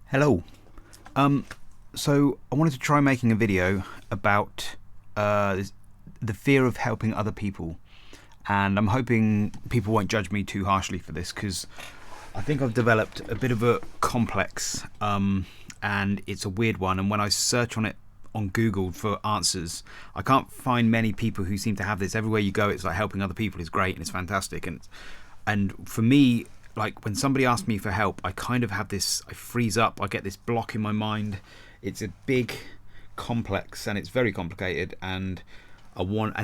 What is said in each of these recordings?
Hello. Um, so I wanted to try making a video about the fear of helping other people, and I'm hoping people won't judge me too harshly for this because I think I've developed a bit of a complex, and it's a weird one. And when I search on it on Google for answers, I can't find many people who seem to have this. Everywhere you go, it's like helping other people is great and it's fantastic, and for me, like when somebody asks me for help, I kind of have this, I freeze up, I get this block in my mind. It's a big complex and it's very complicated, and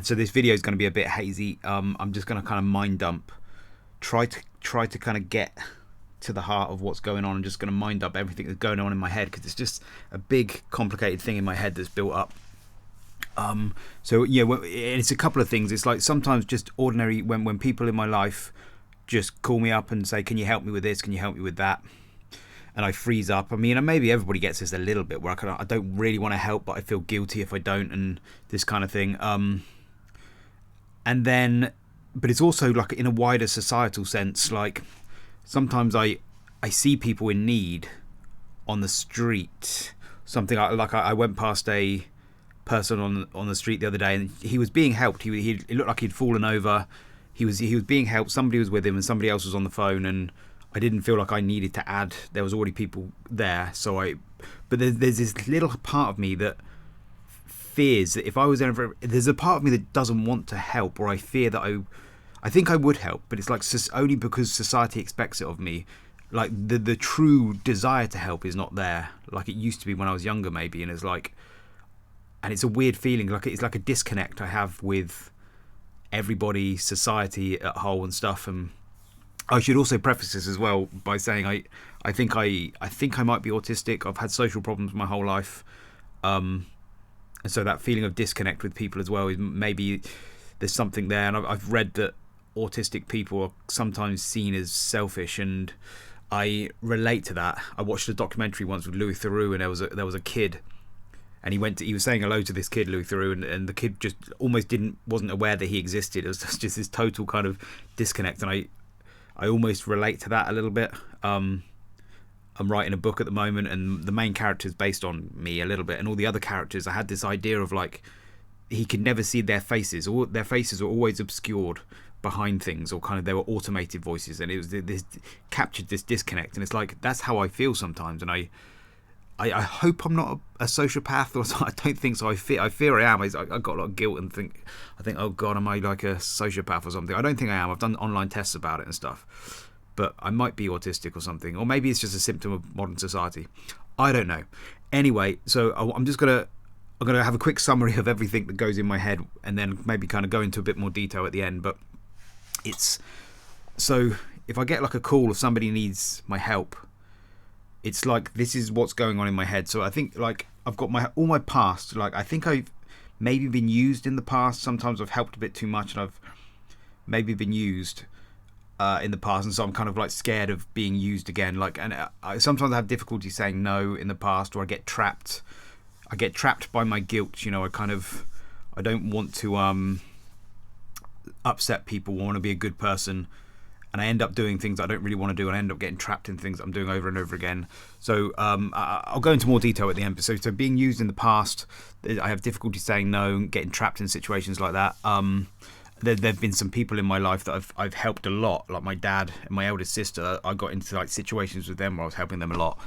so this video is going to be a bit hazy. I'm just going to kind of mind dump, try to kind of get to the heart of what's going on. I'm just going to mind dump everything that's going on in my head because it's just a big complicated thing in my head that's built up. So yeah, it's a couple of things. It's like sometimes just ordinary when people in my life just call me up and say, can you help me with this, can you help me with that, and I freeze up. I mean, maybe everybody gets this a little bit where I don't really want to help, but I feel guilty if I don't, and this kind of thing. And then, but it's also like in a wider societal sense, like sometimes I see people in need on the street. Something like I went past a person on the street the other day, and he was being helped. It looked like he'd fallen over. He was being helped. Somebody was with him, and somebody else was on the phone. And I didn't feel like I needed to add. There was already people there, but there's this little part of me that fears that if I was ever, there's a part of me that doesn't want to help, or I fear that I think I would help, but it's like only because society expects it of me. Like the true desire to help is not there, like it used to be when I was younger, maybe. And it's a weird feeling. Like it's like a disconnect I have with everybody, society at whole, and stuff. And I should also preface this as well by saying I think I might be autistic. I've had social problems my whole life, and so that feeling of disconnect with people as well is maybe there's something there. And I've read that autistic people are sometimes seen as selfish, and I relate to that. I watched a documentary once with Louis Theroux, and there was a kid, and he was saying hello to this kid, Louis Theroux, and the kid just almost wasn't aware that he existed. It was just this total kind of disconnect, and I almost relate to that a little bit. I'm writing a book at the moment, and the main character is based on me a little bit, and all the other characters, I had this idea of like he could never see their faces, or their faces were always obscured behind things, or kind of they were automated voices, and it was this captured this disconnect. And it's like that's how I feel sometimes, and I hope I'm not a sociopath, or I don't think so. I fear I am. I got a lot of guilt and I think, oh God, am I like a sociopath or something? I don't think I am. I've done online tests about it and stuff, but I might be autistic or something, or maybe it's just a symptom of modern society. I don't know. Anyway, so I'm gonna have a quick summary of everything that goes in my head, and then maybe kind of go into a bit more detail at the end. But it's so if I get like a call or somebody needs my help, it's like this is what's going on in my head. So I think like I've got all my past. Like I think I've maybe been used in the past. Sometimes I've helped a bit too much, and I've maybe been used in the past, and so I'm kind of like scared of being used again. Like, and sometimes I have difficulty saying no in the past, or I get trapped. I get trapped by my guilt. I don't want to upset people. I want to be a good person, and I end up doing things I don't really want to do, and I end up getting trapped in things I'm doing over and over again. So I'll go into more detail at the end. So being used in the past, I have difficulty saying no, and getting trapped in situations like that. There've been some people in my life that I've helped a lot, like my dad and my eldest sister. I got into like situations with them where I was helping them a lot,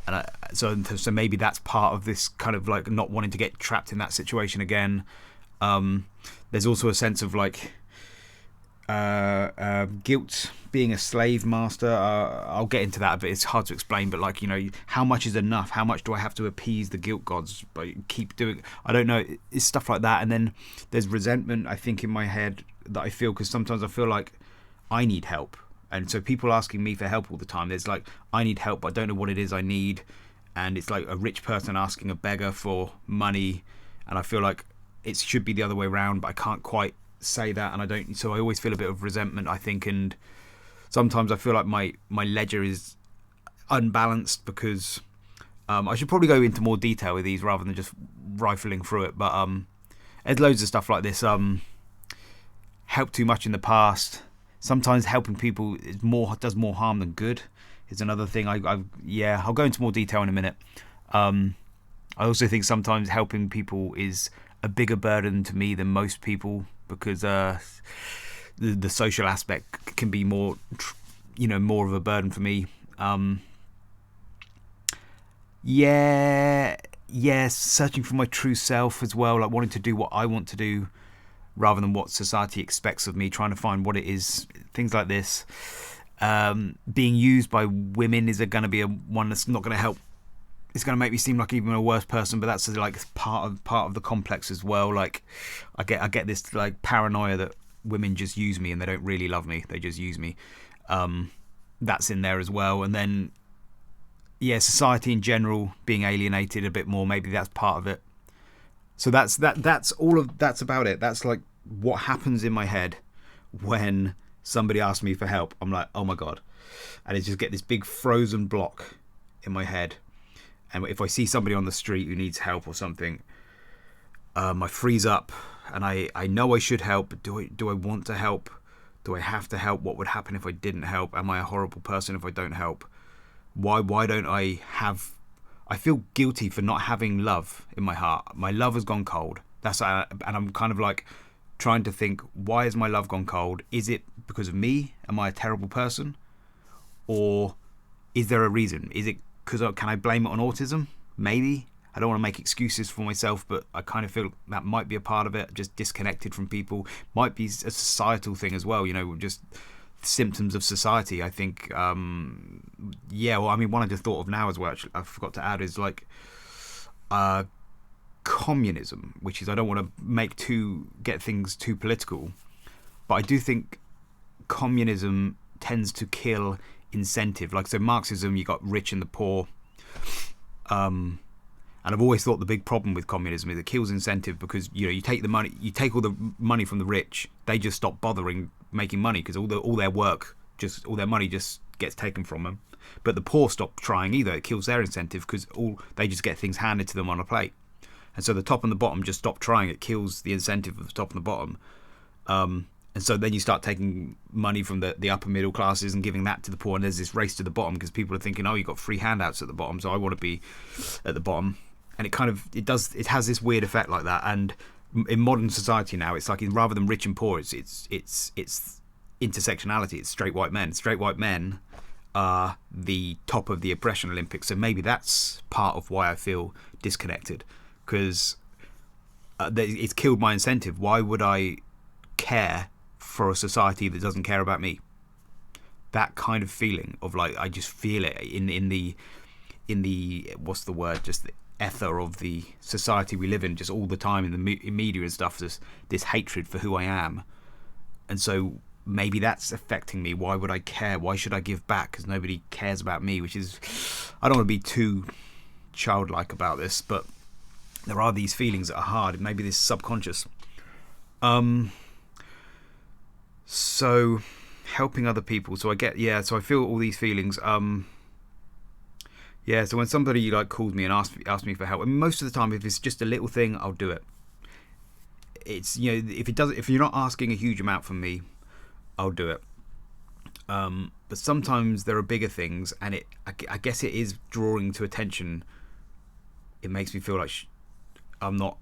and so maybe that's part of this kind of like not wanting to get trapped in that situation again. There's also a sense of like guilt, being a slave master. I'll get into that a bit. It's hard to explain, but like, how much is enough? How much do I have to appease the guilt gods by keep doing? I don't know. It's stuff like that. And then there's resentment, I think, in my head that I feel, because sometimes I feel like I need help, and so people asking me for help all the time, there's like I need help, but I don't know what it is I need. And it's like a rich person asking a beggar for money, and I feel like it should be the other way around, but I can't quite say that, and I don't. So I always feel a bit of resentment, I think, and sometimes I feel like my ledger is unbalanced, because I should probably go into more detail with these rather than just rifling through it. But there's loads of stuff like this. Helped too much in the past. Sometimes helping people does more harm than good. is another thing. I'll go into more detail in a minute. I also think sometimes helping people is a bigger burden to me than most people, because the social aspect can be more of a burden for me. Searching for my true self as well, like wanting to do what I want to do rather than what society expects of me, trying to find what it is, things like this. Being used by women is going to be one that's not going to help. It's going to make me seem like even a worse person, but that's like part of the complex as well. Like I get this like paranoia that women just use me and they don't really love me, they just use me. That's in there as well. And then society in general being alienated a bit more, maybe that's part of it. So that's about it. That's like what happens in my head when somebody asks me for help. I'm like, oh my god, and I just get this big frozen block in my head. And if I see somebody on the street who needs help or something, I freeze up, and I know I should help, but do I want to help? Do I have to help? What would happen if I didn't help? Am I a horrible person if I don't help? Why don't I have... I feel guilty for not having love in my heart. My love has gone cold. And I'm kind of like trying to think, why has my love gone cold? Is it because of me? Am I a terrible person? Or is there a reason? Is it because can I blame it on autism? Maybe. I don't want to make excuses for myself, but I kind of feel that might be a part of it. Just disconnected from people. Might be a societal thing as well, just symptoms of society. I think one I just thought of now as well, actually, I forgot to add, is like communism, which is, I don't want to get things too political, but I do think communism tends to kill incentive. Like, so Marxism, you got rich and the poor, and I've always thought the big problem with communism is it kills incentive, because you take all the money from the rich, they just stop bothering making money because all their money just gets taken from them. But the poor stop trying either. It kills their incentive because they just get things handed to them on a plate, and so the top and the bottom just stop trying. It kills the incentive of the top and the bottom. And so then you start taking money from the upper middle classes and giving that to the poor, and there's this race to the bottom because people are thinking, oh, you got free handouts at the bottom, so I want to be at the bottom. And it has this weird effect like that. And in modern society now, it's like, rather than rich and poor, it's intersectionality. It's straight white men. Straight white men are the top of the oppression Olympics. So maybe that's part of why I feel disconnected, because it's killed my incentive. Why would I care for a society that doesn't care about me? That kind of feeling of like, I just feel it in the what's the word, just the ether of the society we live in, just all the time in the media and stuff, this hatred for who I am. And so maybe that's affecting me. Why would I care? Why should I give back? Because nobody cares about me, which is, I don't want to be too childlike about this, but there are these feelings that are hard. Maybe this is subconscious. So helping other people. So I feel all these feelings. So when somebody like calls me and asks me for help, and most of the time, if it's just a little thing, I'll do it. It's, if you're not asking a huge amount from me, I'll do it. But sometimes there are bigger things, and I guess it is drawing to attention. It makes me feel like do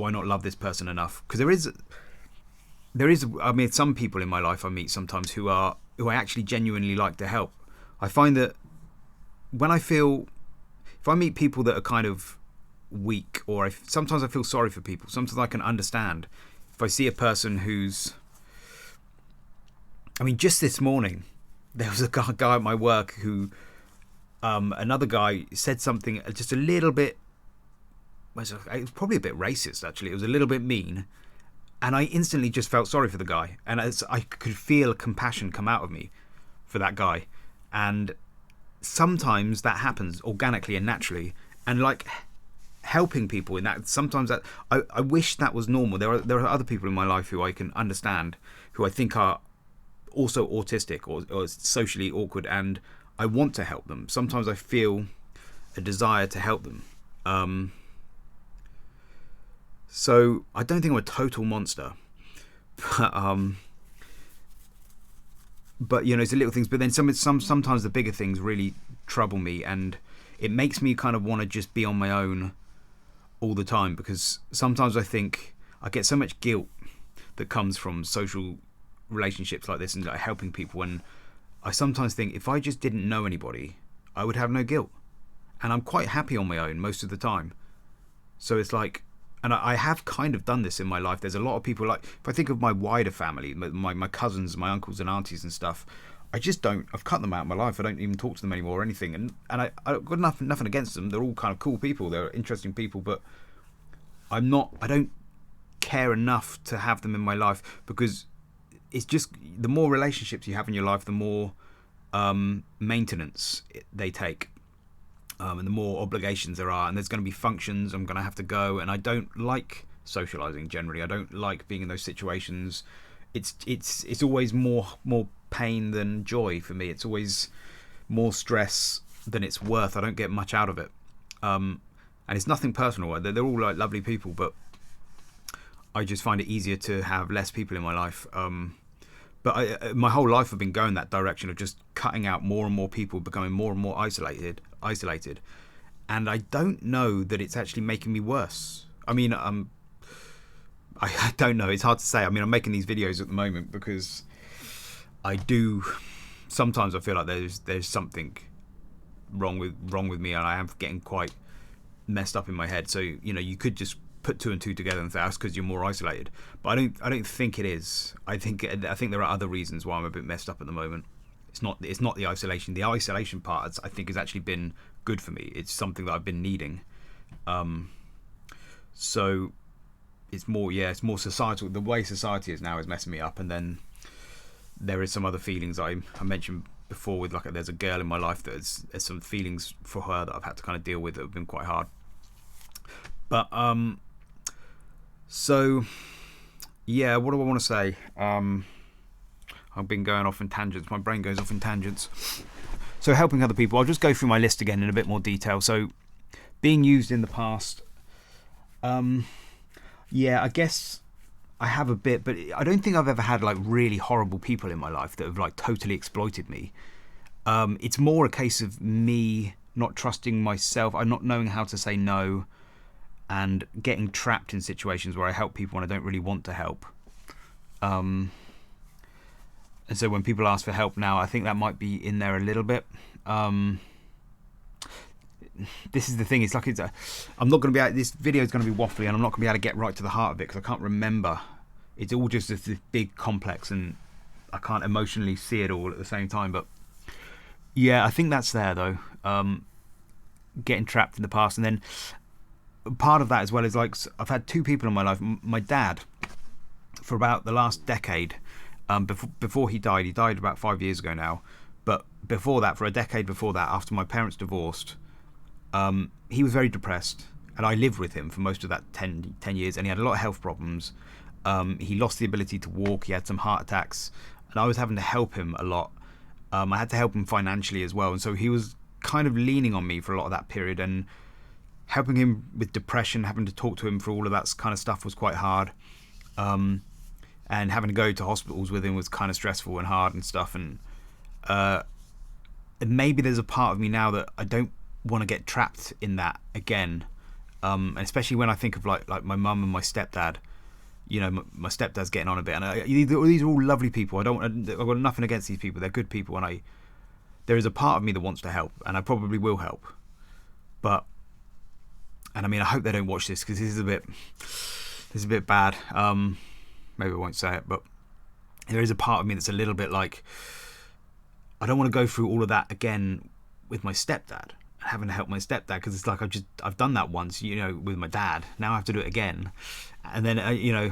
I not love this person enough? Because there is, I mean, some people in my life I meet sometimes who I actually genuinely like to help. I find that if I meet people that are kind of weak, or sometimes I feel sorry for people. Sometimes I can understand if I see a person who's, I mean, just this morning there was a guy at my work who, another guy said something just a little bit, it was probably a bit racist actually. It was a little bit mean, and I instantly just felt sorry for the guy, and I could feel compassion come out of me for that guy. And sometimes that happens organically and naturally, and like helping people in that, sometimes that I wish that was normal. There are other people in my life who I can understand, who I think are also autistic or socially awkward, and I want to help them. Sometimes I feel a desire to help them. So I don't think I'm a total monster, but but it's the little things. But then sometimes the bigger things really trouble me, and it makes me kind of want to just be on my own all the time, because sometimes I think I get so much guilt that comes from social relationships like this and like helping people, and I sometimes think if I just didn't know anybody, I would have no guilt, and I'm quite happy on my own most of the time. So it's like, and I have kind of done this in my life. There's a lot of people, like if I think of my wider family, my cousins, my uncles and aunties and stuff, I've cut them out of my life. I don't even talk to them anymore or anything. And I've got nothing against them. They're all kind of cool people. They're interesting people, but I don't care enough to have them in my life, because it's just, the more relationships you have in your life, the more maintenance they take. And the more obligations there are, and there's going to be functions I'm going to have to go, and I don't like socializing generally. I don't like being in those situations. It's always more pain than joy for me. It's always more stress than it's worth. I don't get much out of it, and it's nothing personal. They're all like lovely people, but I just find it easier to have less people in my life. But my whole life I've been going that direction of just cutting out more and more people, becoming more and more isolated, and I don't know that it's actually making me worse. I mean, I don't know. It's hard to say. I mean, I'm making these videos at the moment because sometimes I feel like there's something wrong with me, and I am getting quite messed up in my head. So you could just put two and two together and say that's because you're more isolated, but I don't think it is. I think there are other reasons why I'm a bit messed up at the moment. It's not the isolation. The isolation part, I think, has actually been good for me. It's something that I've been needing. So it's more societal. The way society is now is messing me up, and then there is some other feelings I mentioned before with, like, there's a girl in my life that there's some feelings for her that I've had to kind of deal with that have been quite hard. But so yeah, what do I want to say? I've been going off in tangents. My brain goes off in tangents. So helping other people, I'll just go through my list again in a bit more detail. So being used in the past, yeah, I guess I have a bit, but I don't think I've ever had like really horrible people in my life that have like totally exploited me. It's more a case of me not trusting myself. I'm not knowing how to say no, and getting trapped in situations where I help people when I don't really want to help. And so when people ask for help now, I think that might be in there a little bit. This is the thing. It's like I'm not going to be. This video is going to be waffly, and I'm not going to be able to get right to the heart of it because I can't remember. It's all just this big complex, and I can't emotionally see it all at the same time. But yeah, I think that's there though. Getting trapped in the past, and then part of that as well is like I've had two people in my life. My dad, for about the last decade. Before he died about 5 years ago now, but before that, for a decade before that, after my parents divorced, he was very depressed, and I lived with him for most of that 10 years, and he had a lot of health problems. He lost the ability to walk, he had some heart attacks, and I was having to help him a lot. I had to help him financially as well, and so he was kind of leaning on me for a lot of that period, and helping him with depression, having to talk to him for all of that kind of stuff was quite hard. And having to go to hospitals with him was kind of stressful and hard and stuff. And maybe there's a part of me now that I don't want to get trapped in that again. And especially when I think of like my mum and my stepdad. My stepdad's getting on a bit, and these are all lovely people. I've got nothing against these people. They're good people, and there is a part of me that wants to help, and I probably will help. And I mean, I hope they don't watch this because this is a bit bad. Maybe I won't say it, but there is a part of me that's a little bit like, I don't want to go through all of that again with my stepdad, having to help my stepdad, because it's like I've done that once, with my dad. Now I have to do it again, and then no,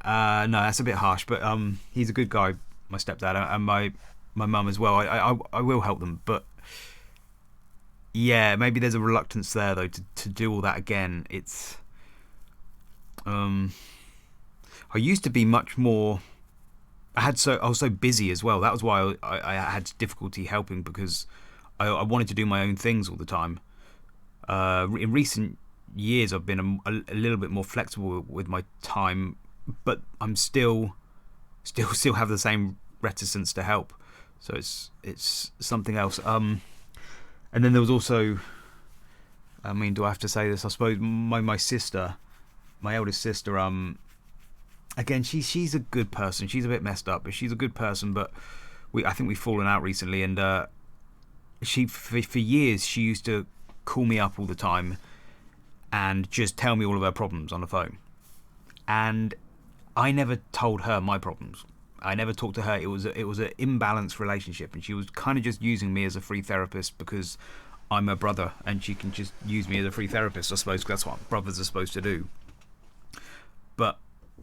that's a bit harsh, but he's a good guy, my stepdad, and my mum as well. I will help them, but yeah, maybe there's a reluctance there though to do all that again. It's I used to be much more. I was so busy as well. That was why I had difficulty helping, because I wanted to do my own things all the time. In recent years, I've been a little bit more flexible with my time, but I'm still have the same reticence to help. So it's something else. And then there was also, I mean, do I have to say this? I suppose my sister, my eldest sister, again, she's a good person. She's a bit messed up, but she's a good person. But I think we've fallen out recently, and she for years she used to call me up all the time and just tell me all of her problems on the phone. And I never told her my problems. I never talked to her. It was an imbalanced relationship, and she was kind of just using me as a free therapist because I'm her brother, and she can just use me as a free therapist, I suppose, because that's what brothers are supposed to do. But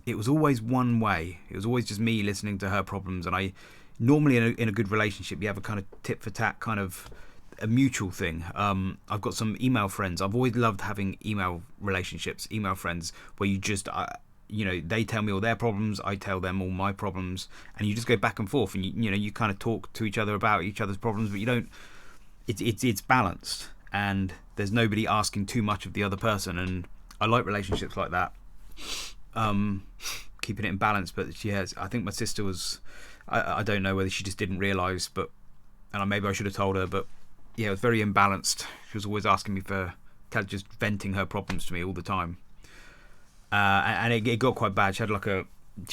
it was always one way. It was always just me listening to her problems, and I normally in a good relationship you have a kind of tit for tat, kind of a mutual thing. I've got some email friends. I've always loved having email relationships, email friends, where you just they tell me all their problems, I tell them all my problems, and you just go back and forth, and you kind of talk to each other about each other's problems, but you don't. It's balanced, and there's nobody asking too much of the other person, and I like relationships like that. Keeping it in balance, but I think my sister was. I don't know whether she just didn't realise, and maybe I should have told her, but yeah, it was very imbalanced. She was always asking me for, just venting her problems to me all the time. And it got quite bad. She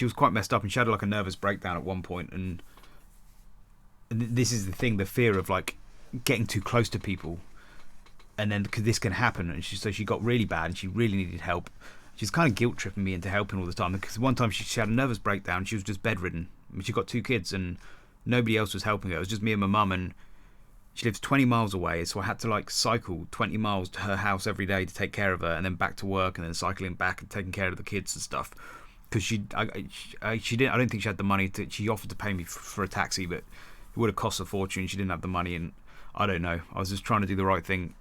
was quite messed up, and she had like a nervous breakdown at one point. And this is the thing, the fear of like getting too close to people, and then because this can happen. And so she got really bad, and she really needed help. She's kind of guilt tripping me into helping all the time, because one time she had a nervous breakdown. She was just bedridden. I mean, she got 2 kids, and nobody else was helping her. It was just me and my mum, and she lives 20 miles away, so I had to like cycle 20 miles to her house every day to take care of her, and then back to work, and then cycling back and taking care of the kids and stuff. Because she didn't. I don't think she had the money to. She offered to pay me for a taxi, but it would have cost a fortune. She didn't have the money, and I don't know. I was just trying to do the right thing,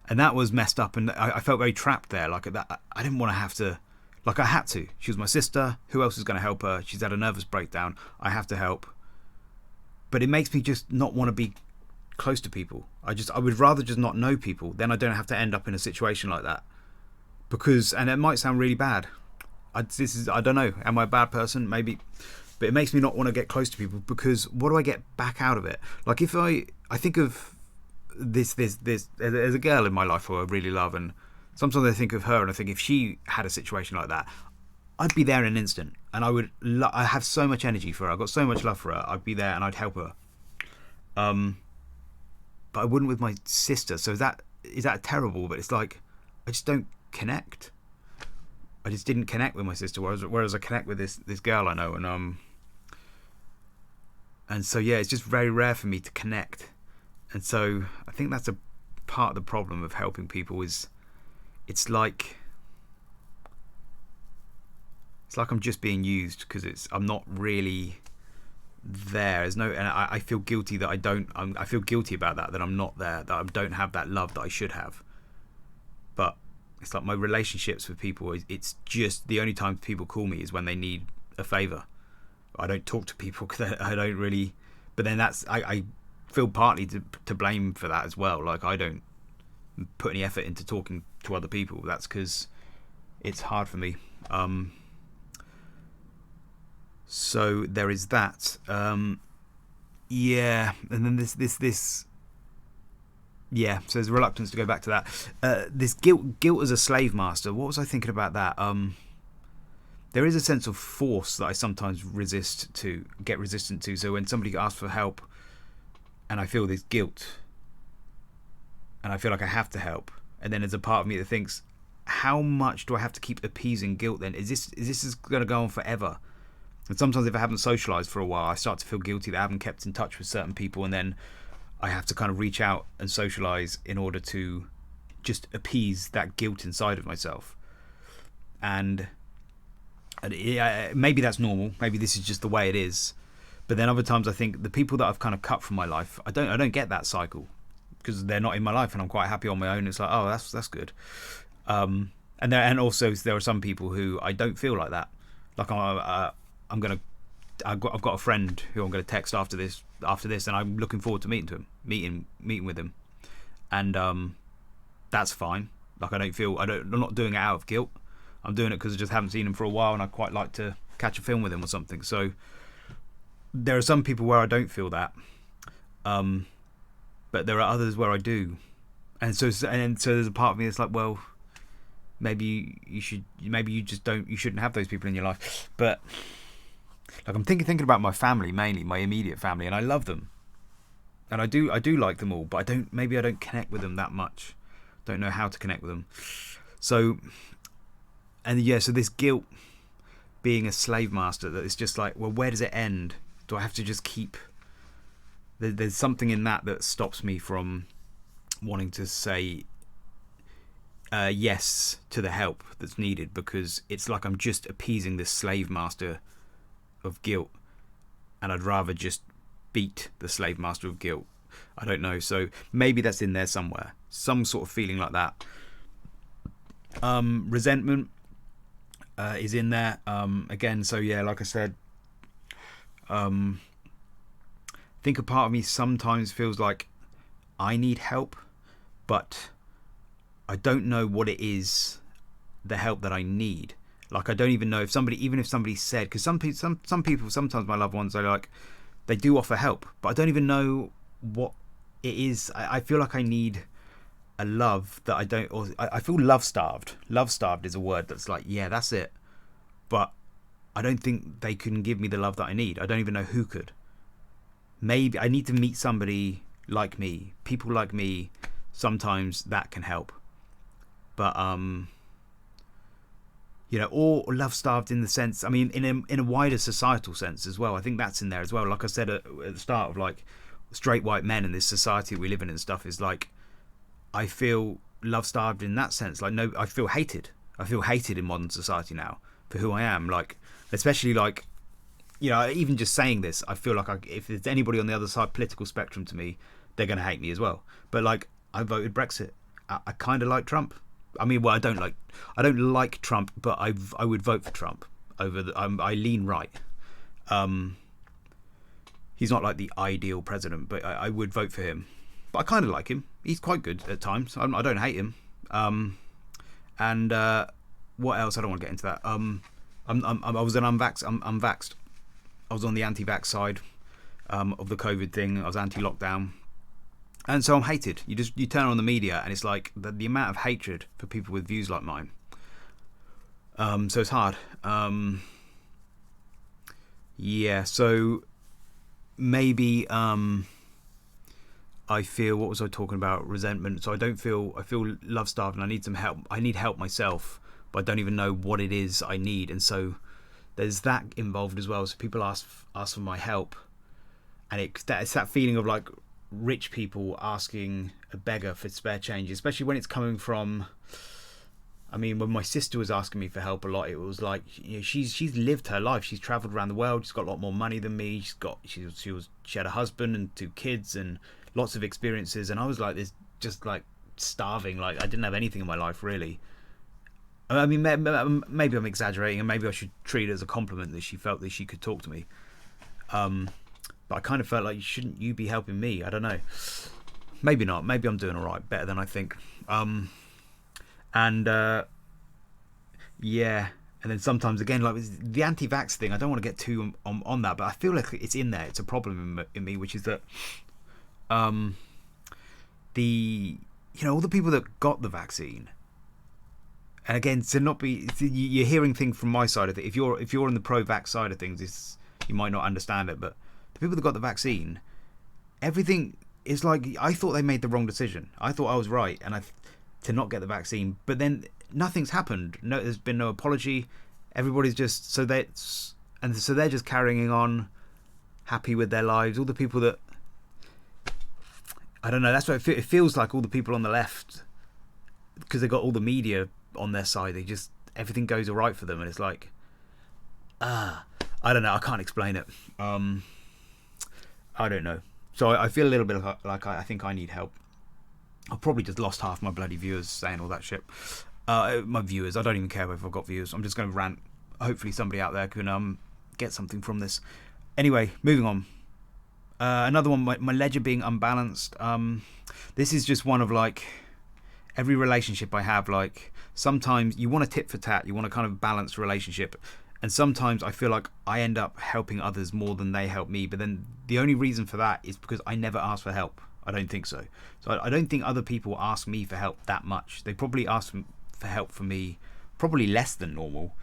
and that was messed up. And I felt very trapped there. Like that, I didn't want to have to. Like I had to. She was my sister. Who else is going to help her? She's had a nervous breakdown. I have to help. But it makes me just not want to be close to people. I would rather just not know people. Then I don't have to end up in a situation like that. Because, and it might sound really bad. I don't know. Am I a bad person? Maybe. But it makes me not want to get close to people, because what do I get back out of it? Like if I think of this, there's a girl in my life who I really love, and sometimes I think of her and I think if she had a situation like that, I'd be there in an instant, and I have so much energy for her. I've got so much love for her. I'd be there and I'd help her. But I wouldn't with my sister. So is that terrible? But it's like I just don't connect. I just didn't connect with my sister, whereas I connect with this girl I know, and so yeah, it's just very rare for me to connect. And so I think that's a part of the problem of helping people is it's like I'm just being used, because I'm not really there. And I feel guilty that I feel guilty about that I'm not there, that I don't have that love that I should have. But it's like my relationships with people, it's just the only time people call me is when they need a favour. I don't talk to people because I don't really. But then I feel partly to blame for that as well. Like I don't put any effort into talking to other people. That's because it's hard for me. So there is that. Yeah, and then this. Yeah, so there's a reluctance to go back to that. This guilt as a slave master. What was I thinking about that? There is a sense of force that I sometimes get resistant to. So when somebody asks for help, and I feel this guilt, and I feel like I have to help, and then there's a part of me that thinks, how much do I have to keep appeasing guilt? Then is this going to go on forever? And sometimes if I haven't socialised for a while, I start to feel guilty that I haven't kept in touch with certain people, and then I have to kind of reach out and socialise in order to just appease that guilt inside of myself. And maybe that's normal. Maybe this is just the way it is. But then other times I think the people that I've kind of cut from my life, I don't get that cycle because they're not in my life, and I'm quite happy on my own. It's like, oh, that's good. And also there are some people who I don't feel like that. Like I've got a friend who I'm going to text after this, and I'm looking forward to meeting with him, and that's fine. Like I'm not doing it out of guilt. I'm doing it because I just haven't seen him for a while, and I'd quite like to catch a film with him or something. So there are some people where I don't feel that, but there are others where I do, and so there's a part of me that's like, well, maybe you shouldn't have those people in your life. But like, I'm thinking about my family, mainly my immediate family, and I love them, and I do like them all, but I don't connect with them that much. Don't know how to connect with them. So, and yeah, so this guilt, being a slave master, that it's just like, well, where does it end? Do I have to just keep? There's something in that stops me from wanting to say yes to the help that's needed, because it's like I'm just appeasing this slave master of guilt, and I'd rather just beat the slave master of guilt. I don't know. So maybe that's in there somewhere, some sort of feeling like that. Resentment is in there again. So yeah, like I said, I think a part of me sometimes feels like I need help, but I don't know what it is, the help that I need. Like, I don't even know if somebody said, because some people, sometimes my loved ones, they do offer help, but I don't even know what it is. I feel like I need a love that I don't, or I feel love starved. Love starved is a word that's like, yeah, that's it. But I don't think they can give me the love that I need. I don't even know who could. Maybe I need to meet somebody like me, people like me. Sometimes that can help. But or love starved in the sense, I mean, in a wider societal sense as well. I think that's in there as well. Like I said at the start, of like straight white men in this society we live in and stuff, is like, I feel love starved in that sense. Like, no, I feel hated. I feel hated in modern society now for who I am. Like, especially like, even just saying this, I feel like if there's anybody on the other side political spectrum to me, they're going to hate me as well. But like, I voted Brexit. I kind of like Trump. I mean, well, I don't like Trump, but I would vote for Trump over I lean right. He's not like the ideal president, but I would vote for him. But I kind of like him. He's quite good at times. I don't hate him. And what else? I don't want to get into that. I was an unvaxxed. I'm unvaxxed. I was on the anti-vax side of the COVID thing. I was anti-lockdown. And so I'm hated. You turn on the media and it's like the amount of hatred for people with views like mine. So it's hard. Yeah. So maybe I feel, what was I talking about? Resentment. So I feel love starved and I need some help. I need help myself, but I don't even know what it is I need. And so there's that involved as well. So people ask for my help, and it's that feeling of like rich people asking a beggar for spare change, especially when it's coming from, I mean, when my sister was asking me for help a lot, it was like, she's lived her life, she's traveled around the world, she's got a lot more money than me, she had a husband and 2 kids and lots of experiences, and I was like this, just like starving, like I didn't have anything in my life really. I mean, maybe I'm exaggerating, and maybe I should treat it as a compliment that she felt that she could talk to me. But I kind of felt like, shouldn't you be helping me? I don't know. Maybe not. Maybe I'm doing all right, better than I think. Yeah. And then sometimes again, like the anti-vax thing, I don't want to get too on that, but I feel like it's in there. It's a problem in me, which is that all the people that got the vaccine. And again, to not be, you're hearing things from my side of it. If you're on the pro-vax side of things, you might not understand it, but the people that got the vaccine, everything is like, I thought they made the wrong decision. I thought I was right, and to not get the vaccine. But then nothing's happened. No, there's been no apology. Everybody's just so they're just carrying on, happy with their lives. All the people that, I don't know. That's what it feels like. All the people on the left, because they got all the media on their side, everything goes all right for them, and it's like, I don't know, I can't explain it. I don't know. So I feel a little bit like I think I need help. I've probably just lost half my bloody viewers saying all that shit. My viewers, I don't even care if I've got viewers. I'm just going to rant. Hopefully somebody out there can get something from this. Anyway, moving on. Another one, my ledger being unbalanced. This is just one of like, every relationship I have, like sometimes you want a tit for tat, you want a kind of balanced relationship, And sometimes I feel like I end up helping others more than they help me. But then the only reason for that is because I never ask for help. I don't think so. So I don't think other people ask me for help that much. They probably ask for help from me probably less than normal,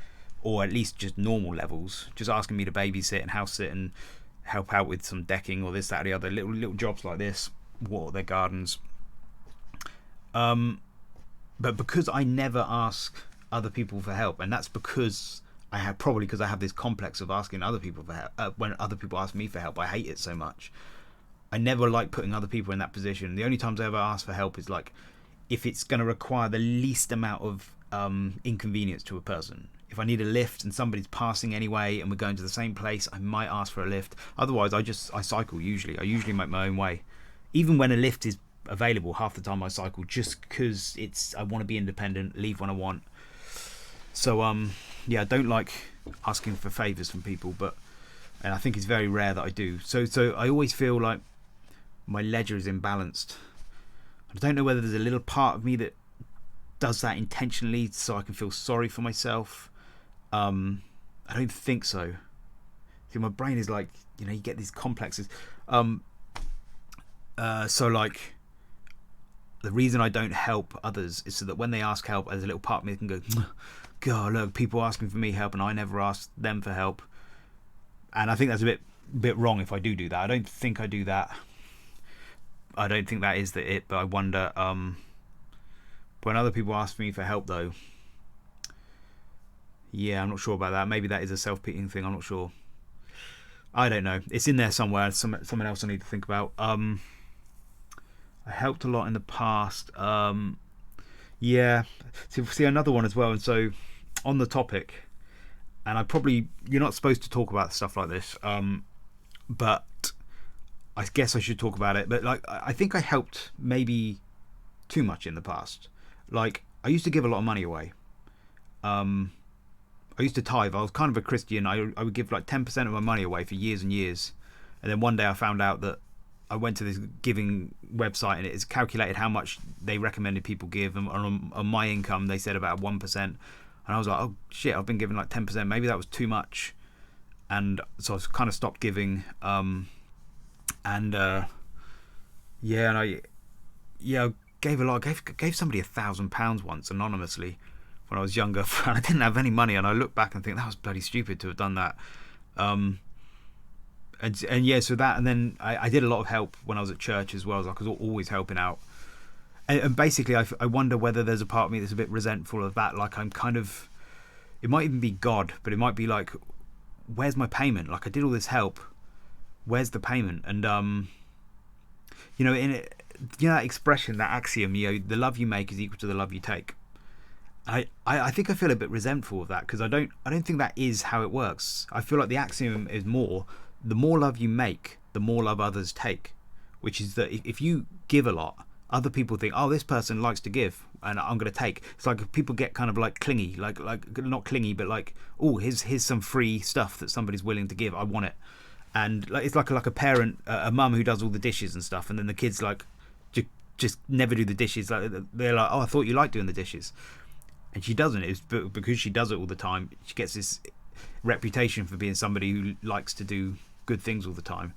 or at least just normal levels. Just asking me to babysit and house sit and help out with some decking or this, that, or the other. Little jobs like this, water their gardens. But because I never ask other people for help, and that's because because I have this complex of asking other people for help. When other people ask me for help, I hate it so much. I never like putting other people in that position. The only times I ever ask for help is like if it's going to require the least amount of inconvenience to a person. If I need a lift and somebody's passing anyway and we're going to the same place, I might ask for a lift. Otherwise, I cycle usually. I usually make my own way. Even when a lift is available, half the time I cycle just because I want to be independent, leave when I want. So I don't like asking for favours from people, and I think it's very rare that I do. So I always feel like my ledger is imbalanced. I don't know whether there's a little part of me that does that intentionally so I can feel sorry for myself. I don't think so. See, my brain is like, you get these complexes. So like, the reason I don't help others is so that when they ask help, there's a little part of me that can go, God, look, people asking for me help and I never ask them for help. And I think that's a bit wrong if I do that. I don't think I do that. I don't think that is it, but I wonder, when other people ask me for help though, I'm not sure about that. Maybe that is a self-pitying thing, I'm not sure. I don't know. It's in there somewhere. Someone else I need to think about. I helped a lot in the past. See another one as well. And so on the topic, and you're not supposed to talk about stuff like this, but I guess I should talk about it. But like, I think I helped maybe too much in the past. Like, I used to give a lot of money away. I used to tithe. I was kind of a Christian. I would give like 10% of my money away for years and years. And then one day I found out that I went to this giving website and it's calculated how much they recommended people give. And on my income, they said about 1%. And I was like, oh shit, I've been giving like 10%. Maybe that was too much. And so I kind of stopped giving. I gave a lot. Gave somebody £1,000 once anonymously when I was younger. And I didn't have any money. And I look back and think that was bloody stupid to have done that. So that, and then I did a lot of help when I was at church as well. I was always helping out. And basically, I wonder whether there's a part of me that's a bit resentful of that. Like, I'm kind of, it might even be God, but it might be like, where's my payment? Like, I did all this help. Where's the payment? And, that expression, that axiom, the love you make is equal to the love you take. I think I feel a bit resentful of that because I don't think that is how it works. I feel like the axiom is the more love you make, the more love others take, which is that if you give a lot, other people think, oh, this person likes to give and I'm going to take. It's like people get kind of like clingy, like not clingy, but like, oh, here's some free stuff that somebody's willing to give. I want it. And like, it's like a parent, a mum who does all the dishes and stuff. And then the kids like just never do the dishes. Like they're like, oh, I thought you liked doing the dishes. And she doesn't. It's because she does it all the time. She gets this reputation for being somebody who likes to do good things all the time.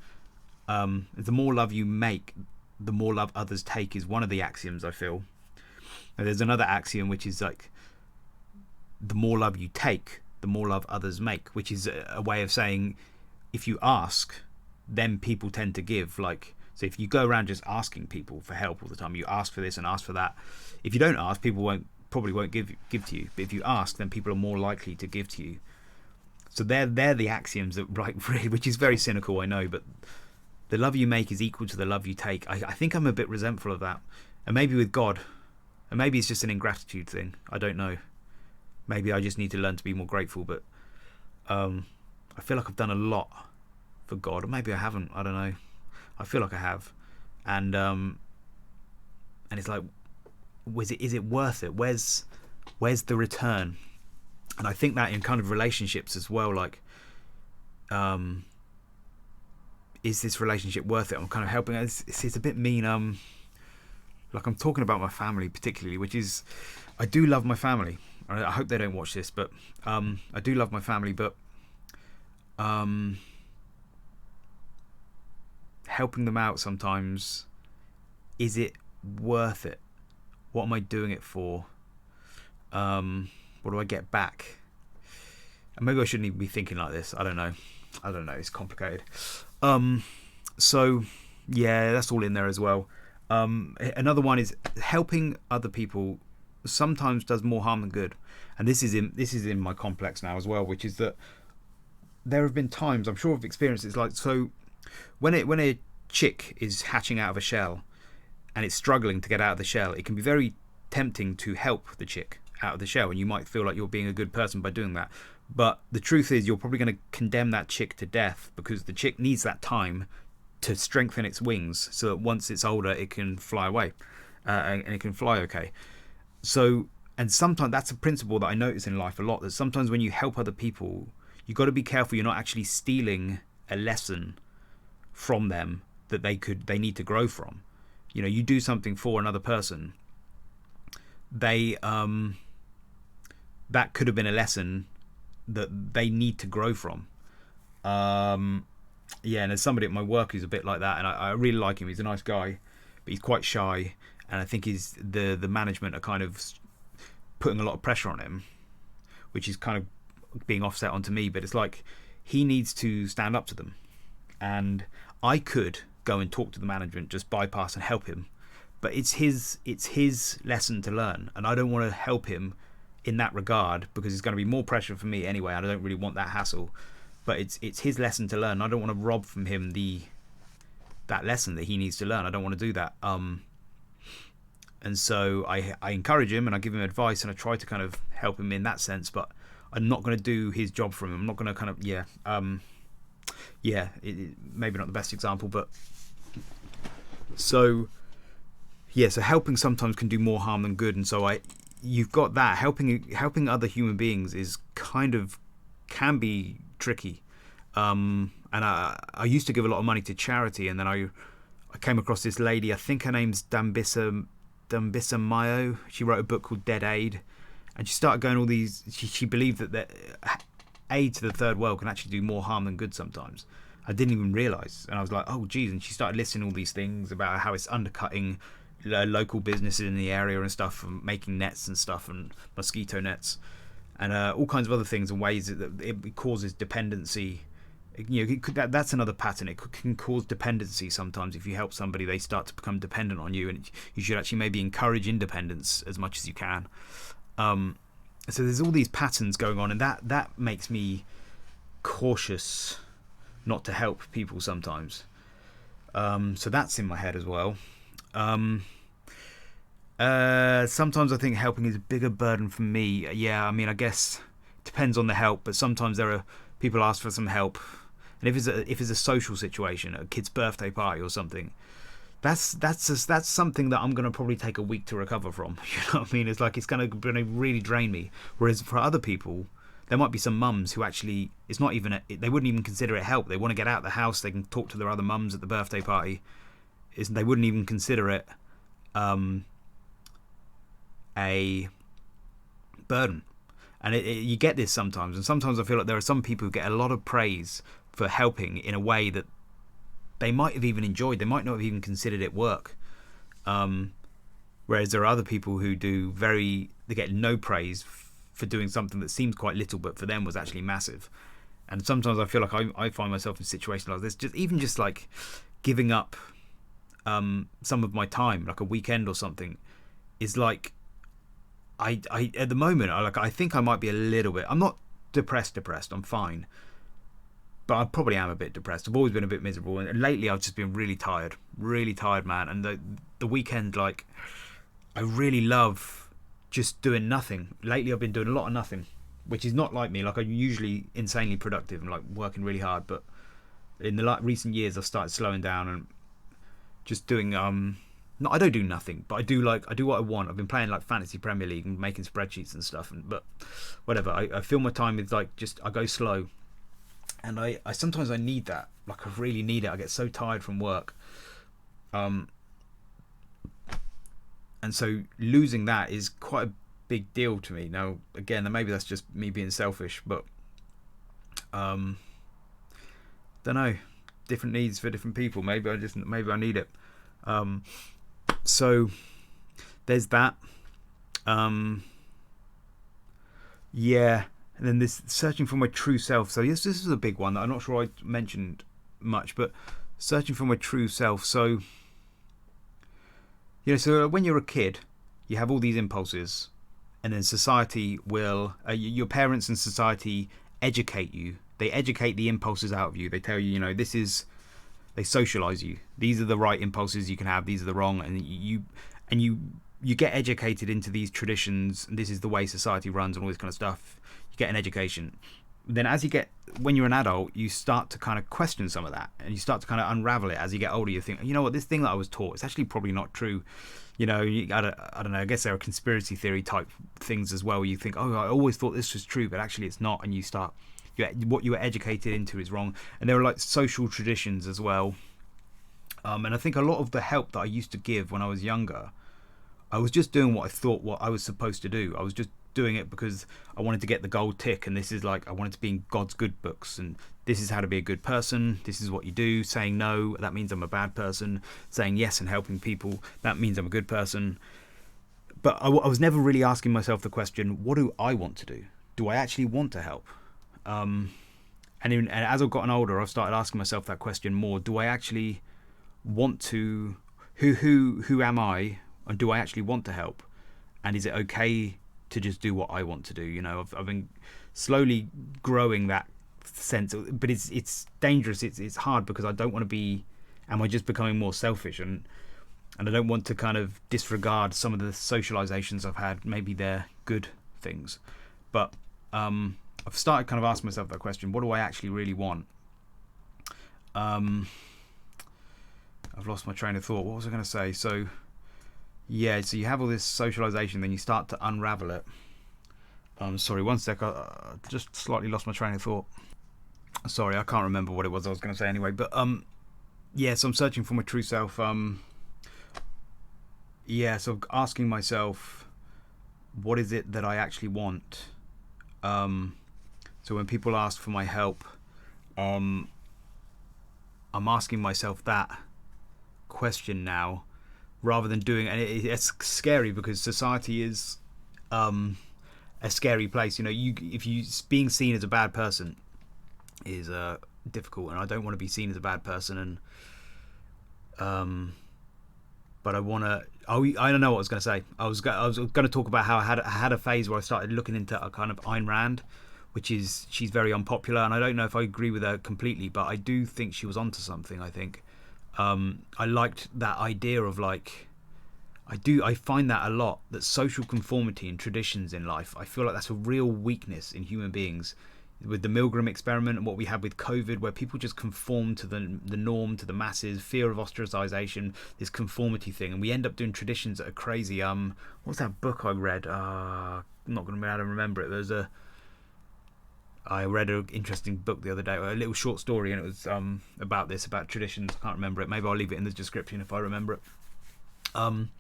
The more love you make, the more love others take is one of the axioms, I feel. And there's another axiom which is like, the more love you take, the more love others make, which is a way of saying if you ask, then people tend to give. Like, so if you go around just asking people for help all the time, you ask for this and ask for that. If you don't ask, people probably won't give to you. But if you ask, then people are more likely to give to you. So they're the axioms that, right, which is very cynical, I know, but the love you make is equal to the love you take. I think I'm a bit resentful of that. And maybe with God, and maybe it's just an ingratitude thing. I don't know. Maybe I just need to learn to be more grateful, but I feel like I've done a lot for God, or maybe I haven't. I don't know. I feel like I have, and it's like, is it worth it? Where's the return? And I think that in kind of relationships as well, like, is this relationship worth it? I'm kind of helping. It's a bit mean. Like, I'm talking about my family particularly, which is, I do love my family. I I hope they don't watch this, but I do love my family, but helping them out sometimes, is it worth it? What am I doing it for? What do I get back? And maybe I shouldn't even be thinking like this. I don't know. It's complicated. So yeah, that's all in there as well. Another one is helping other people sometimes does more harm than good. And this is in my complex now as well, which is that there have been times, I'm sure I've experienced it's like, so when a chick is hatching out of a shell and it's struggling to get out of the shell, it can be very tempting to help the chick out of the shell, and you might feel like you're being a good person by doing that. But the truth is, you're probably going to condemn that chick to death, because the chick needs that time to strengthen its wings so that once it's older it can fly away, and it can fly okay. So, and sometimes that's a principle that I notice in life a lot, that sometimes when you help other people, you've got to be careful you're not actually stealing a lesson from them that they need to grow from. You know, you do something for another person, they that could have been a lesson that they need to grow from. Yeah, and there's somebody at my work who's a bit like that, and I really like him. He's a nice guy, but he's quite shy, and I think the management are kind of putting a lot of pressure on him, which is kind of being offset onto me. But it's like he needs to stand up to them, and I could go and talk to the management, just bypass and help him, but it's his lesson to learn, and I don't want to help him in that regard because it's going to be more pressure for me anyway, and I don't really want that hassle. But it's his lesson to learn. I don't want to rob from him that lesson that he needs to learn. I don't want to do that. And so I encourage him and I give him advice and I try to kind of help him in that sense. But I'm not going to do his job for him. I'm not going to kind of maybe not the best example, but so helping sometimes can do more harm than good. And so you've got that helping other human beings is kind of can be tricky, and I used to give a lot of money to charity, and then I came across this lady. I think her name's Dambisa Mayo. She wrote a book called Dead Aid, and she started going all these. She believed that aid to the third world can actually do more harm than good sometimes. I didn't even realise, and I was like, oh geez. And she started listing all these things about how it's undercutting local businesses in the area and stuff, and making nets and stuff and mosquito nets. And all kinds of other things and ways that it causes dependency. You know, that's another pattern. It can cause dependency sometimes. If you help somebody, they start to become dependent on you, and you should actually maybe encourage independence as much as you can. So there's all these patterns going on, and that makes me cautious not to help people sometimes. So that's in my head as well. Sometimes I think helping is a bigger burden for me. Yeah, I mean, I guess it depends on the help, but sometimes there are people ask for some help, and if it's a social situation, a kid's birthday party or something, that's something that I'm going to probably take a week to recover from. You know what I mean? It's like it's going to really drain me. Whereas for other people, there might be some mums who actually it's not even they wouldn't even consider it help. They want to get out of the house. They can talk to their other mums at the birthday party. They wouldn't even consider it a burden. And you get this sometimes, and sometimes I feel like there are some people who get a lot of praise for helping in a way that they might have even enjoyed. They might not have even considered it work, whereas there are other people who they get no praise for doing something that seems quite little but for them was actually massive. And sometimes I feel like I find myself in situations like this, just like giving up some of my time, like a weekend or something, is like I at the moment I think I might be a little bit. I'm not depressed. I'm fine, but I probably am a bit depressed. I've always been a bit miserable, and lately I've just been really tired, man. And the weekend, like, I really love just doing nothing. Lately I've been doing a lot of nothing, which is not like me. Like, I'm usually insanely productive and like working really hard, but in the recent years I've started slowing down and just doing no, I don't do nothing, but I do what I want. I've been playing like Fantasy Premier League and making spreadsheets and stuff, but whatever. I fill my time with like I go slow, and I sometimes I need that. Like, I really need it. I get so tired from work, and so losing that is quite a big deal to me. Now, again, maybe that's just me being selfish, but don't know. Different needs for different people. Maybe I need it. So there's that. Yeah, and then this searching for my true self. So yes, this is a big one that I'm not sure I mentioned much, but searching for my true self. So so when you're a kid, you have all these impulses, and then society will, your parents and society educate you. They educate the impulses out of you. They tell you, they socialize you. These are the right impulses you can have. These are the wrong, and you get educated into these traditions. And this is the way society runs, and all this kind of stuff. You get an education. Then when you're an adult, you start to kind of question some of that, and you start to kind of unravel it as you get older. You think, what, this thing that I was taught is actually probably not true. I don't know, I guess there are conspiracy theory type things as well. You think, oh, I always thought this was true, but actually it's not. And what you were educated into is wrong. And there are like social traditions as well. And I think a lot of the help that I used to give when I was younger, I was just doing what I thought what I was supposed to do. I was just doing it because I wanted to get the gold tick, and this is like, I wanted to be in God's good books, and this is how to be a good person. This is what you do. Saying no, that means I'm a bad person. Saying yes and helping people, that means I'm a good person. But I was never really asking myself the question, what do I want to do? Do I actually want to help? And as I've gotten older, I've started asking myself that question more. Do I actually want to? Who am I? And do I actually want to help? And is it okay to just do what I want to do? I've been slowly growing that sense, but it's dangerous. It's hard because I don't want to be. Am I just becoming more selfish? And I don't want to kind of disregard some of the socializations I've had. Maybe they're good things, but I've started kind of asking myself that question: what do I actually really want? I've lost my train of thought. What was I going to say? So you have all this socialization, then you start to unravel it. Sorry, one sec. I just slightly lost my train of thought. Sorry, I can't remember what it was I was going to say anyway. But so I'm searching for my true self. So asking myself, what is it that I actually want? So when people ask for my help, I'm asking myself that question now, rather than doing, and it's scary because society is a scary place. If you being seen as a bad person is difficult, and I don't want to be seen as a bad person. And but I want to. I don't know what I was going to say. I was going to talk about how I had a phase where I started looking into a kind of Ayn Rand, she's very unpopular, and I don't know if I agree with her completely, but I do think she was onto something. I think I liked that idea of like. I find that a lot, that social conformity and traditions in life, I feel like that's a real weakness in human beings. With the Milgram experiment and what we had with COVID, where people just conform to the norm, to the masses, fear of ostracization, this conformity thing, and we end up doing traditions that are crazy. What's that book I read? I'm not going to be able to remember it. I read an interesting book the other day, a little short story, and it was about traditions. I can't remember it. Maybe I'll leave it in the description if I remember it. And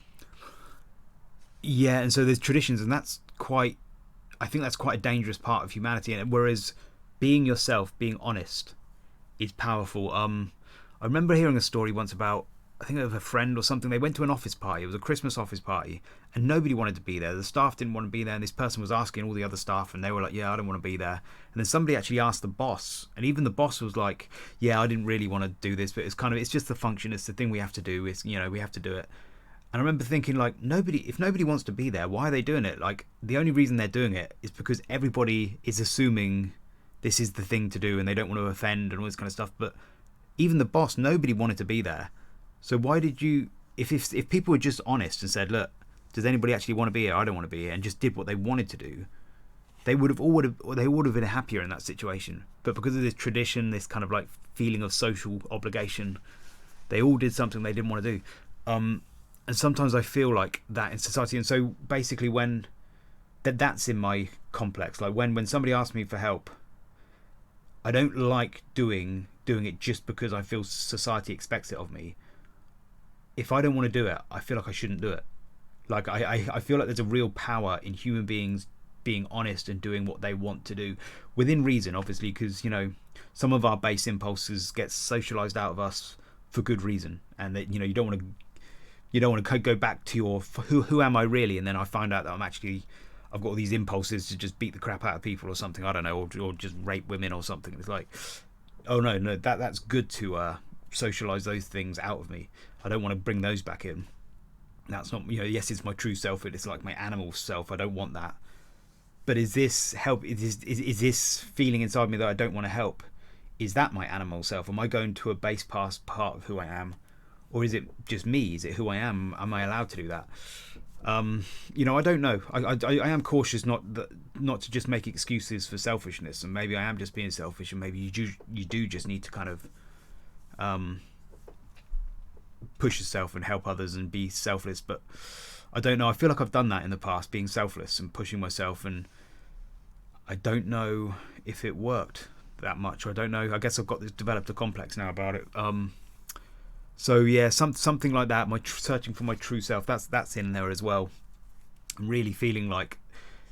so there's traditions, and I think that's quite a dangerous part of humanity. And whereas being yourself, being honest, is powerful. I remember hearing a story once about, I think of a friend or something. They went to an office party. It was a Christmas office party, and nobody wanted to be there. The staff didn't want to be there, and this person was asking all the other staff, and they were like, "Yeah, I don't want to be there." And then somebody actually asked the boss, and even the boss was like, "Yeah, I didn't really want to do this, but it's just the function. It's the thing we have to do. We have to do it." And I remember thinking, like, if nobody wants to be there, why are they doing it? Like, the only reason they're doing it is because everybody is assuming this is the thing to do, and they don't want to offend and all this kind of stuff. But even the boss, nobody wanted to be there. So why did you? If people were just honest and said, "Look, does anybody actually want to be here? I don't want to be here," and just did what they wanted to do, they would have been happier in that situation. But because of this tradition, this kind of like feeling of social obligation, they all did something they didn't want to do. And sometimes I feel like that in society. And so basically that's in my complex. Like when somebody asks me for help, I don't like doing it just because I feel society expects it of me. If I don't want to do it, I feel like I shouldn't do it. Like I feel like there's a real power in human beings being honest and doing what they want to do within reason, obviously, because some of our base impulses get socialized out of us for good reason, and that you don't want to go back to your who am I really, and then I find out that I've got all these impulses to just beat the crap out of people or something, I don't know, or just rape women or something. It's like, oh no, that's good to socialize those things out of me. I don't want to bring those back in. That's not, yes, it's my true self, but it's like my animal self. I don't want that. But is this help? Is this feeling inside me that I don't want to help? Is that my animal self? Am I going to a base past part of who I am? Or is it just me? Is it who I am? Am I allowed to do that? I don't know. I am cautious not to just make excuses for selfishness, and maybe I am just being selfish, and maybe you do just need to kind of push yourself and help others and be selfless. But I don't know. I feel like I've done that in the past, being selfless and pushing myself, and I don't know if it worked that much. I don't know. I guess I've developed a complex now about it. So yeah, something like that. Searching for my true self. That's in there as well. I'm really feeling like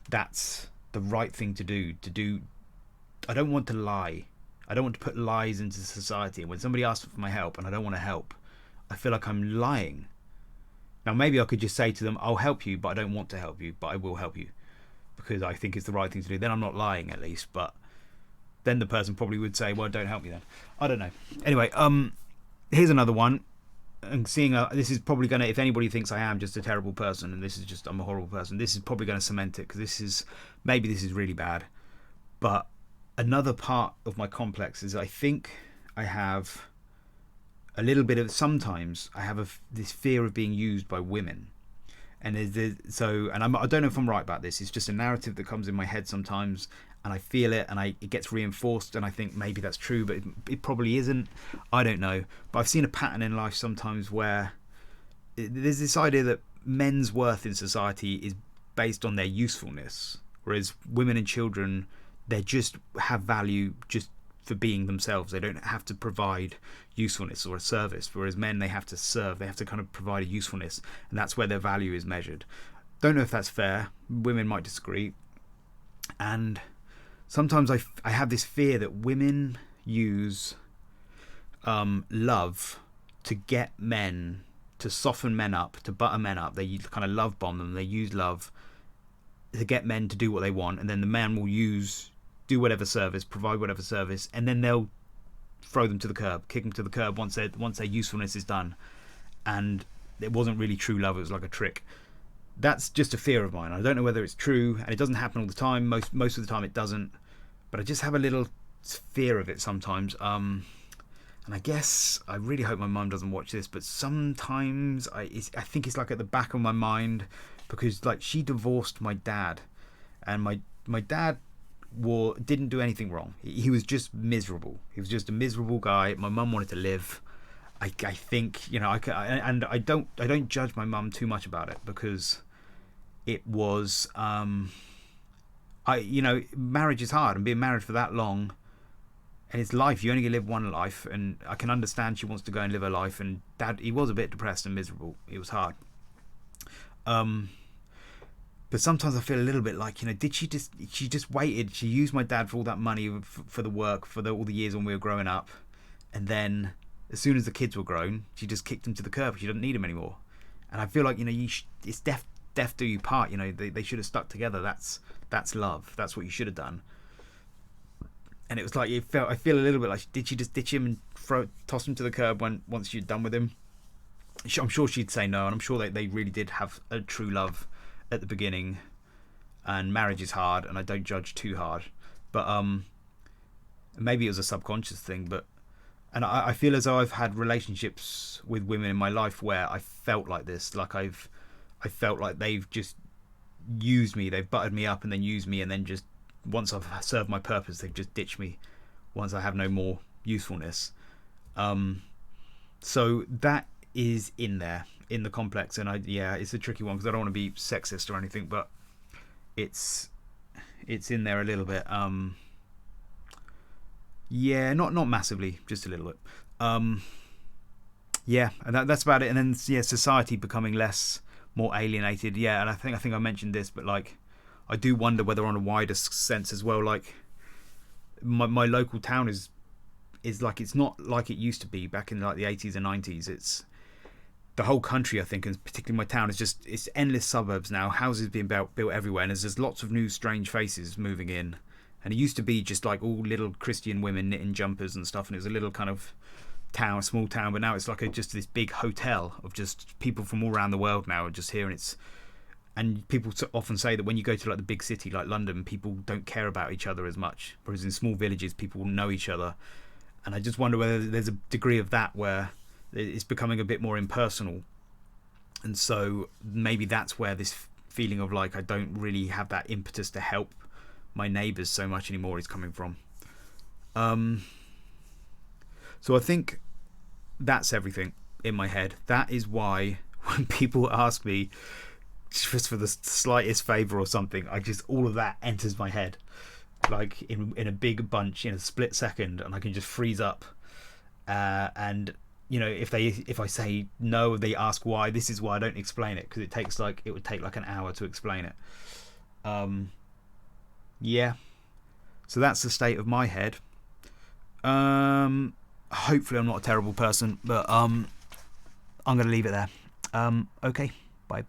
that's the right thing to do. I don't want to lie. I don't want to put lies into society. And when somebody asks for my help and I don't want to help, I feel like I'm lying. Now maybe I could just say to them, "I'll help you, but I don't want to help you, but I will help you because I think it's the right thing to do." Then I'm not lying, at least. But then the person probably would say, "Well, don't help me then." I don't know. Anyway, here's another one. And seeing this is probably going to, if anybody thinks I am just a terrible person and I'm a horrible person, this is probably going to cement it, because this is really bad. But another part of my complex is I think I have a little bit of, sometimes I have this fear of being used by women. And I don't know if I'm right about this. It's just a narrative that comes in my head sometimes, and I feel it, and it gets reinforced, and I think maybe that's true, but it probably isn't. I don't know. But I've seen a pattern in life sometimes where there's this idea that men's worth in society is based on their usefulness, whereas women and children, they just have value just for being themselves. They don't have to provide usefulness or a service, whereas men, they have to serve. They have to kind of provide a usefulness, and that's where their value is measured. Don't know if that's fair. Women might disagree. And sometimes I have this fear that women use love to get men, to soften men up, to butter men up. They kind of love bomb them. They use love to get men to do what they want, and then the man will do whatever service, provide whatever service, and then they'll throw them to the curb, kick them to the curb once their usefulness is done. And it wasn't really true love, it was like a trick. That's just a fear of mine. I don't know whether it's true, and it doesn't happen all the time. Most of the time it doesn't, but I just have a little fear of it sometimes. And I guess I really hope my mum doesn't watch this, but sometimes I think it's like at the back of my mind, because like she divorced my dad, and my dad didn't do anything wrong. He was just miserable. He was just a miserable guy. My mum wanted to live. I think I don't judge my mum too much about it, because it was marriage is hard, and being married for that long, and it's life. You only live one life, and I can understand she wants to go and live her life. And Dad, he was a bit depressed and miserable. It was hard. But sometimes I feel a little bit like, did she just waited? She used my dad for all that money for the work, for all the years when we were growing up, and then as soon as the kids were grown, she just kicked them to the curb. She doesn't need them anymore. And I feel like it's death do you part. They should have stuck together. That's love. That's what you should have done. And it was like I feel a little bit like, did she just ditch him and toss him to the curb once she'd done with him? I'm sure she'd say no, and I'm sure they really did have a true love at the beginning. And marriage is hard, and I don't judge too hard, but maybe it was a subconscious thing. And I feel as though I've had relationships with women in my life where I felt like this, like I felt like they've just used me, they've buttered me up and then used me, and then just once I've served my purpose, they've just ditched me once I have no more usefulness. So that is in there, in the complex, and it's a tricky one, because I don't want to be sexist or anything, but it's in there a little bit. Not massively, just a little bit. And that's about it. And then society becoming less more alienated. Yeah, and I think I mentioned this, but like, I do wonder whether on a wider sense as well, like my local town is like, it's not like it used to be back in like the 80s and 90s. It's the whole country, I think, and particularly my town, is just, it's endless suburbs now, houses being built everywhere, and there's lots of new strange faces moving in. And it used to be just like all little Christian women knitting jumpers and stuff, and it was a little kind of town, small town, but now it's like just this big hotel of just people from all around the world now are just here. And people often say that when you go to like the big city like London, people don't care about each other as much, whereas in small villages people know each other. And I just wonder whether there's a degree of that where it's becoming a bit more impersonal, and so maybe that's where this feeling of like I don't really have that impetus to help my neighbours so much anymore is coming from. So I think that's everything in my head. That is why when people ask me just for the slightest favour or something, all of that enters my head like in a big bunch in a split second, and I can just freeze up. And if I say no, they ask why. This is why I don't explain it, because it would take like an hour to explain it. Yeah. So that's the state of my head. Hopefully I'm not a terrible person, but I'm going to leave it there. Okay. Bye.